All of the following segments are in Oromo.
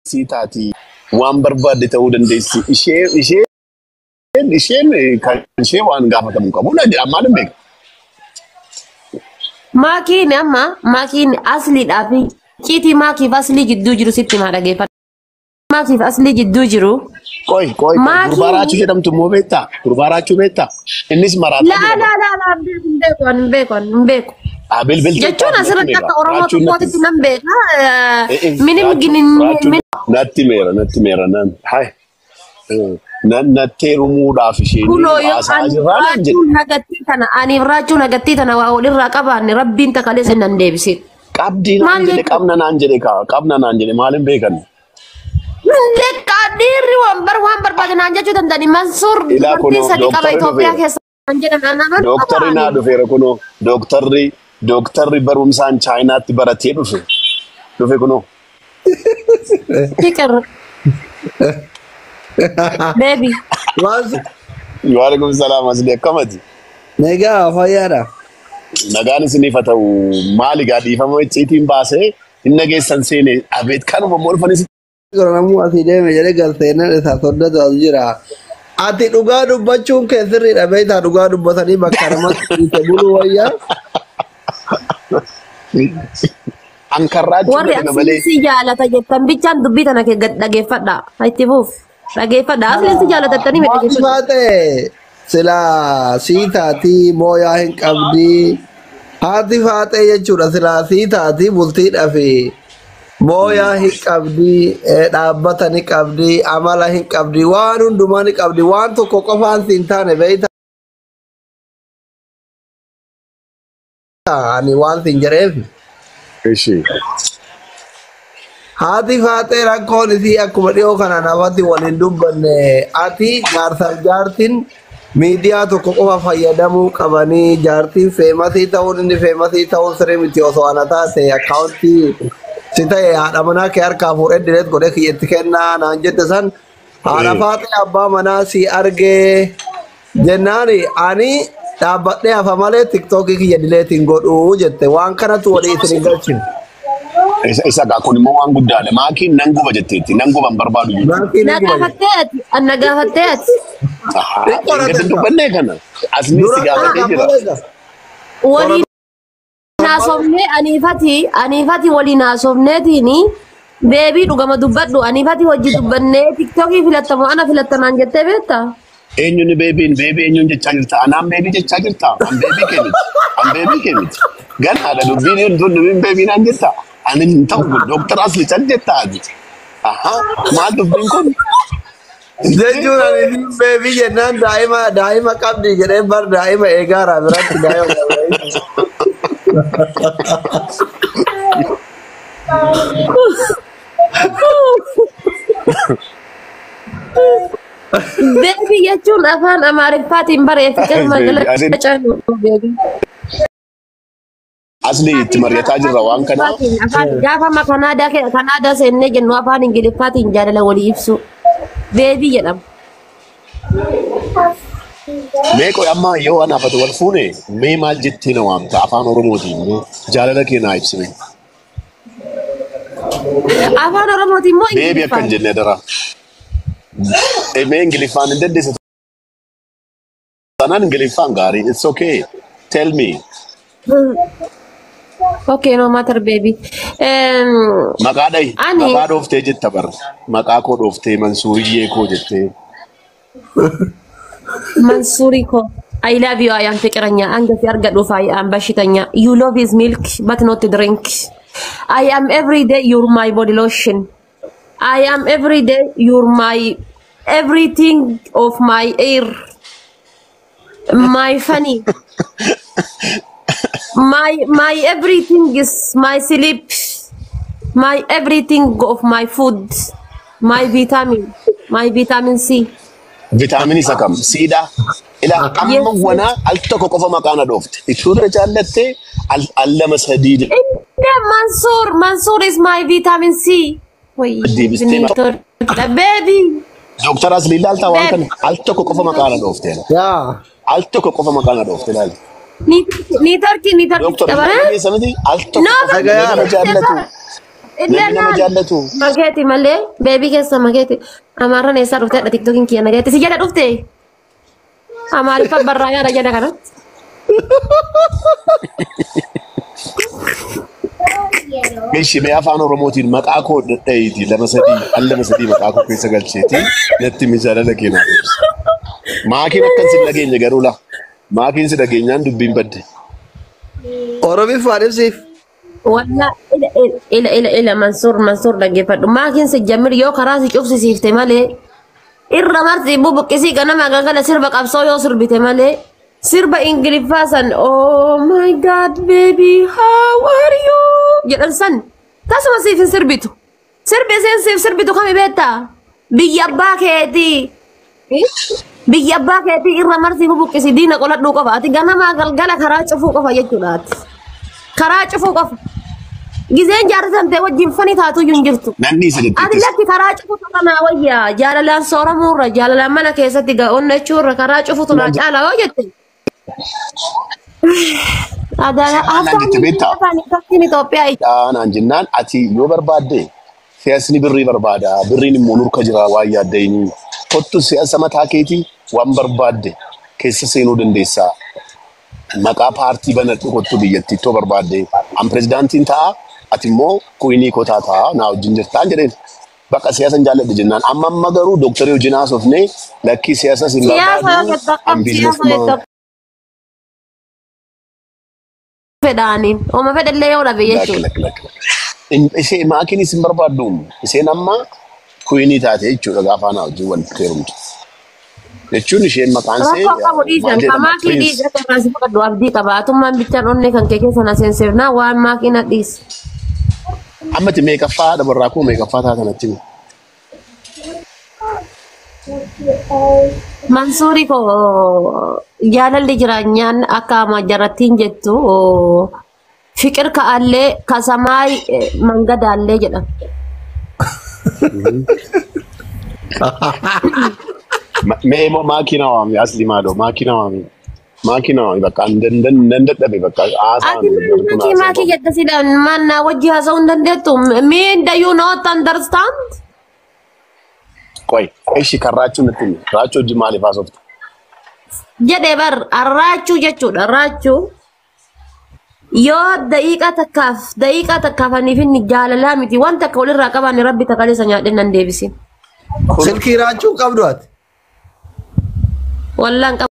سيتاتي وان برباد تودن ديسي isheen kan ishee waan gaafatamu qabu nadi ammaan beek maakiin asliidhaa fi ciitii maakiif aslii jidduu jiru sitti maa dhageeffadha maakiif aslii jidduu jiru koy gurbaaraachuu jedhamtu immoo beektaa gurbaaraachuu beektaa innis maraata laa hin beeku bilbil jechuun asirratti akka oromoo tokkootti nan beeka minim ginin natti meera nan hai Nattee rumuudhaaf isheen haasaa jiraan jedhe. Ani raachuu nagattii tana waa walirraa qabaanne rabbiin takalee seenan deebisee. Qabdii naan jedhe qabna naan jedhe maaliin beekan? Dhiirri waan barbaade naan jechuu danda'ani Mansuur dubartii sadii qaba Itoophiyaa keessa naan jedhan. Dooktarri naa dhufeera kunoo dooktarri barumsaan Chaayinaatti baratee dhufe kunoo. Fikir. Baby. Waalaikum salaam asli akkamati. Nagaa fayyaadha. Nagaan isiniif haa ta'u maali gaadhiifama icciitiin baasee hin nageessan seene abeet kanuma morfanis. Namuu asii deeme jedhee galteennan isaa soddatu as jira. Ati dhugaa dubbachuun kee sirriidha beektaa dhugaa dubbatanii bakka namatti buluu wayyaa. Ankarraachuu warri asii jaalata jettan bichaan dubbii tana dhageeffadha. Itti fuuf. Dhageeffadha asii jaalatatanii dhageeffadha. Maatee sila siitaatii mooyaa hin qabdii haati faatee jechuudha sila siitaatii bultiidhaa fi mooyaa hin qabdii dhaabbata ni qabdii amala hin qabdii waan hundumaa ni qabdii waan tokko qofaan siin taane beektaa. Ani waan siin jedheef. Ishi. Haati faatee rakkoon isii akkuma dhiyoo kana namatti waliin dubbanne ati jaartiin miidiyaa tokko qofa fayyadamuu qabanii jaartiin feemasii ta'uun inni feemasii ta'uun sirrii miti osoo ana taate akkaawuntii si ta'e haadha manaa kee harkaa fuudhee direet godhee kiyyetti kennaa naan jette san haadha faatee abbaa manaa si argee jennaani ani dhaabbadhee hafa malee tiktookii kiyya dileetiin godhuu jette waan kanatu walii isin hin galchine. Isa kun immoo waan guddaadha. Maakiin nan guba jetteetti. Nan guban barbaadu jechuudha. Na gaafattee ati. Gadi dubbannee kana. Asni si gaafatee jira. Waliin naasofnee aniifati waliin naasofneetiini beebii dhugama dubbadhu aniifati hojii dubbannee tiktookii filattamu ana filattanaan jettee beektaa? Eenyuun beebiin eenyuun jechaa jirta? Anaan beebii jechaa jirta? An beebii kee miti. Ganaadha dubbiin dubbiin beebii naan jetta? Ani hin ta'u kun Dooktar Asli can jettaa ati. Maal dubbiin kun? Jechuun ani beebii jennaan daa'ima qabdi jedhee bar daa'ima eegaara biratti Beebii jechuun afaan Amaariffaatiin bareeffate magaalaa Caalu beebii. Asli itti mari'ataa jirra waan kana. Gaafa Kanaadaa seennee jennu afaan Ingiliffaatiin jaalala walii ibsu. Beebii jedhama. Meeqoo amma yoo anaafatu wal fuune mee maal jettee na waamta afaan Oromootiin jaalala kee naa ibsime. Afaan Oromootiin moo beebii akkan jennee dara. Mee Ingiliffaan hin dandeessitu. Sanaan Ingiliffaan gaarii. It's okay. Tell me. Okay, no matter baby. Maqaa dhooftee jetta bar. Maqaa koo dhooftee Mansuuriyyee koo jettee. Mansuuri koo. I love you. I am fiqiranya. Anga fi arga dhufa. I am bashitanya. You love his milk, but not to drink. I am every day. You're my body lotion. I am every day. You're my everything of my air. My funny. My everything is my sleep, my everything of my food, my vitamin C. Vitamin isa kam? Siidha. Ila amma wana al tokko qofa maqaana dhoofte. Ituudha jaallattee al lama sadii. Mansoor is my vitamin C. Baby. Dooktar Asli ilaaltaa waan kana al tokko qofa maqaana dhoofte. Al tokko qofa maqaana dhoofte ilaali. Ni tarki Dooktar Asli samiti al tokko qofa jaallatu. Namni nama jaallatu. Mageeti malee beebii keessa mageeti amaarran eessaa dhuftee dha tiktokiin kiyya nageeti si jedha dhufte amaariffa barraa yaada jedha kanatti. Meeshii mee afaan Oromootiin maqaa koo dhadha'iiti lama sadii maqaa koo keessa galcheeti natti jaalala keenyaa ibsa. Maakiin akkan si dhageenye garuu la maakiin si dhageenyaan dubbiin badde. Oromiffaan ibsiif. Walla ila Mansuur dhaggeeffadhu maakiin si jammir yoo karaa si cufsisiifte malee irra marti bubuqqisii ganama galgala sirba qabsoo yoo sirbite malee sirba ingiliffaa san oh my god baby how are you jedhan san tasuma siif hin sirbitu sirbi isiin siif sirbitu kami beektaa biyya abbaa keetii irra marti bubuqqisii diina qoladhuu qofa ati ganama galgala karaa cufuu qofa jechuudhaati karaa cufuu qofa. Gizeen jaarsamtee wajjin fani taatuyyuu hin jirtu. Nanni isa jettee. Ati lakki karaa cufutu kanaa wayyaa jaalalaan sooramuurra jaalalaan mana keessatti ga'oon jechuurra karaa cufutu naa caalaa yoo jette. Afaan Itoophiyaa. Naan jennaan ati yoo barbaadde siyaasni birrii barbaada birriin immoo nurka jira waan yaaddeenii kottu siyaasa mataa keetii waan barbaadde keessa seenuu dandeessaa. Maqaa paartii banadhu kottu biyyattii too barbaadde an pirezidaantiin ta'a. Ati immoo kuinii kotaa ta'a naa wajjin jirtaan jedheen bakka siyaasa hin jaalladhe jennaan amma garuu dooktarii wajjin haasofnee lakkii siyaasa hin barbaadu an biizinasuma. Fedhaaniin oma fedhallee yoo dhabe jechuudha. Ishee maakiinis hin barbaaddu isheen amma kuinii taate jechuudha gaafa naa wajjin walitti heerumtu. Jechuun isheen maqaan see maakii dhiisa kan si fudhadhu abdii qaba atummaan bichaan onnee kan kee keessa na seenseefnaa waan maakii na dhiisa. Ammati meeqaffaa dabarraa koo meeqaffaa taatanatti mi? Mansuuri koo jaalalli jiraanyaan akka majarattiin jettu fiqir ka'allee kasamaay mangadaallee jedhama. Mee maakina waami asli maadoo maakina waami bakka dandadhabe bakka ati maakii jetta sidhaan manna wajji haasa'uu hin dandeettu me do you not understand? Qoy ishi karraachuu natti himi raachuu wajjin maaliif haasofta? Jedhee bar arraachuu jechuudha arraachuu yoo daqiiqaa takkaaf aniif inni jaalalaa miti waan takka walirraa qabaanne rabbi takaleessa nyaadheen nan deebisin. Silkii raachuu qabdu ati? Wallaan qabu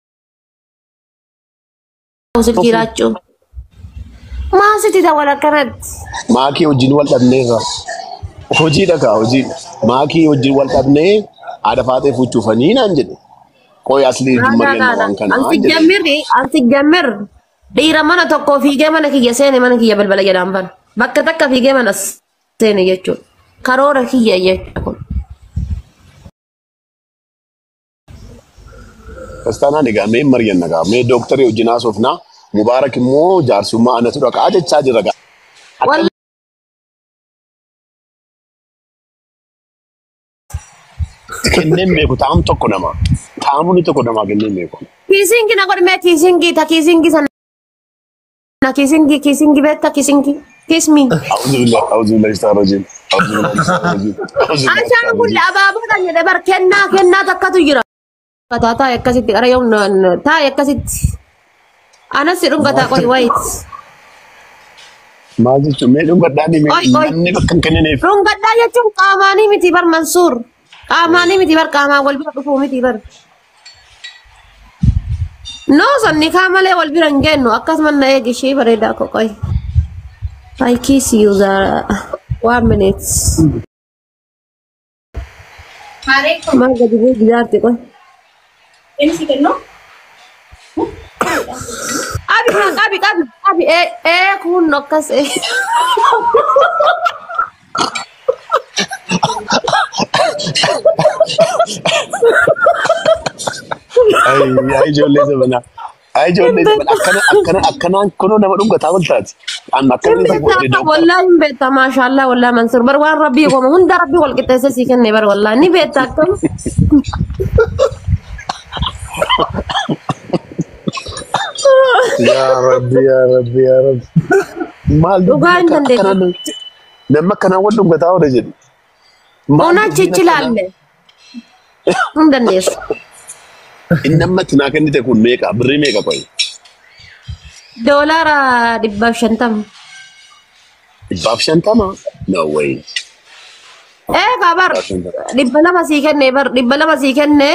silkii raachuu. Maasiti dawwala akkanatti. Maakii wajjin wal dhabneerra. Hojii dhagaa hojii. Maakii wajjin wal dhabnee haadha faatee fuchuufanii naan jedhe. Qoy asli mari'anna waan kanaa. Anti jammir dhiira mana tokko fiigee mana kiyya seene mana kiyya balbala jedhaan bana. Bakka takka fiigee mana seene jechuudha. Karoora kiyya jechuudha. Kastaanaan egaa mee mari'anna gaa mee dooktarii wajjin haasofnaa Mubaarak immoo jaarsummaa anatu dhaqaa jechaa jira gaa. Kenneen meeku taa'am tokko nama taa'amuun tokko nama kenneen meeku. Kiisingi na godhame kiisingi ta kiisingi sana kiisingi beekta kiisingi kiismi. Auzubillahi istaarajim. Ashaan kun abaaboodhaan jedhe bar kennaa takkatu jira. Taa'ee akkasitti qara yoo taa'ee akkasitti anas si dhungataa qoy wayit. Maal jechuun mee dhungadhaa ni namni bakka hin kennineef. Dhungadhaa jechuun qaamaanii miti bar Mansuur qaamaanii miti bar qaamaan wal bira dhufuu miti bar. No sonni kaa malee wal bira hin geennu akkasuma na eegi ishee bareedaa qoqoy. I kiss you Zara 1 minute. Maal gadi bu'u gidaarti qoy. MC que no. Abi, kun nokkas Ay ijoollee sabana. Akkanaan kunoo nama dhungataa waltaati. Wallahi hin beekta maashaallah wallahi Mansuur bar waan rabbii qooma hunda rabbii wal qixxeessee sii kenne bar wallahi ni beekta akkam. Ya Rabbi. Maal dhugaa hin dandeessu. Nama kana wallum gataa hore jedhu. Ona chichilaalle. Hin dandeessu. Inni ammatti naa kennite kun meeqa? Birrii meeqa qoyi? Doolaara 150. 150? No way. Kabar 200 sii kenne bar 200 sii kenne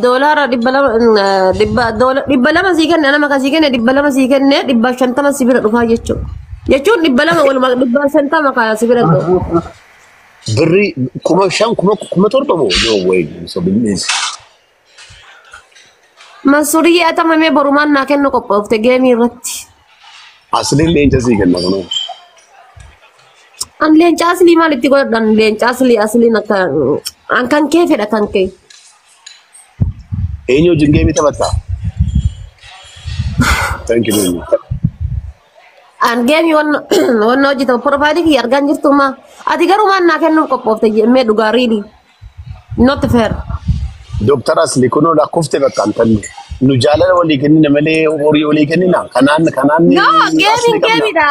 doolaara 200 sii kenne nama kasii kenne 200 sii kenne 150 si bira dhufaa jechuudha. Jechuun 200 walumaa 150 kaa si bira dhufu. Birrii 5,000 moo? No way. So bilis. Masurii atamamee borumaan naa kennu qophoofte geemii irratti. Asliin leenca sii kenna kunoo. An leenca aslii maalitti godhan leenca asliin akka an kan kee fedha kan kee. Eenyu wajjin geemii taphattaa? Thank you. An geemii wanna hojjetamu profaayilii kiyya argaan jirtu maa ati garuu maan naa kennuuf qophoofte jemmee dhugaa riili. Not fair. Doktor Asli kunoo lakkoofte bakka antanni. Nu jaalala walii kennina malee horii walii kennina. Kanaan No, gaming da.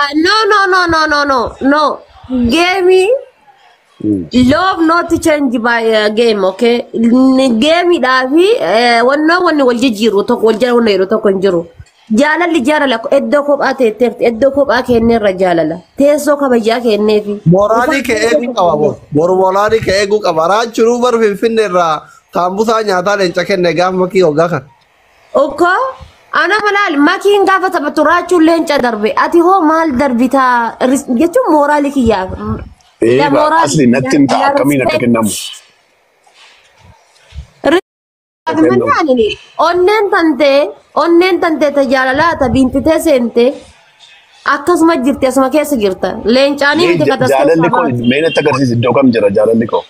No. Gaming love not change by game, okay? Game da fi wanno wal jijiru to wal jara wanno yero to kon jiru. Jaalala jaalala eddo ko baate eddo ko ba kenne ra jaalala. Teeso ka bayya kenne fi. Morali ke egu qababo. Morali ke egu qabara churu bar finfinne ra tambusa nyaata leenca kenne gaaf maki ogaa kan. Oko ana malal makiin gaafa taphaturaachuu leenca darbe ati hoo maal darbita jechuun mooraalii kiyyaa. Asli natti himta akkamiin akka kennamu. Onneen tante tajaalalaa ta biintitee seente akkasuma jirti asuma keessa jirta. Leencaanii miti Jaalalli koo meenatti agarsiisa iddoo kam jira jaalalli koo.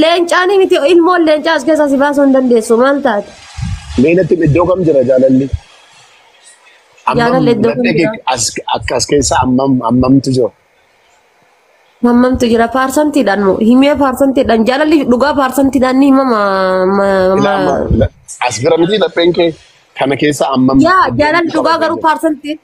Leencaanii miti ilmoon leencaa as keessa si baasuu hin dandeessu maal taate. Meenatti iddoo kam jira jaalalli? Jaalalli iddoo kam jira? Akkas keessa ammamtu jira. Hammamtu jira paarsantiidhaan moo himee paarsantiidhaan jaalalli dhugaa paarsantiidhaan ni himama. As bira miti lapheen kee kana keessa ammam. Jaalalli dhugaa garuu paarsantii.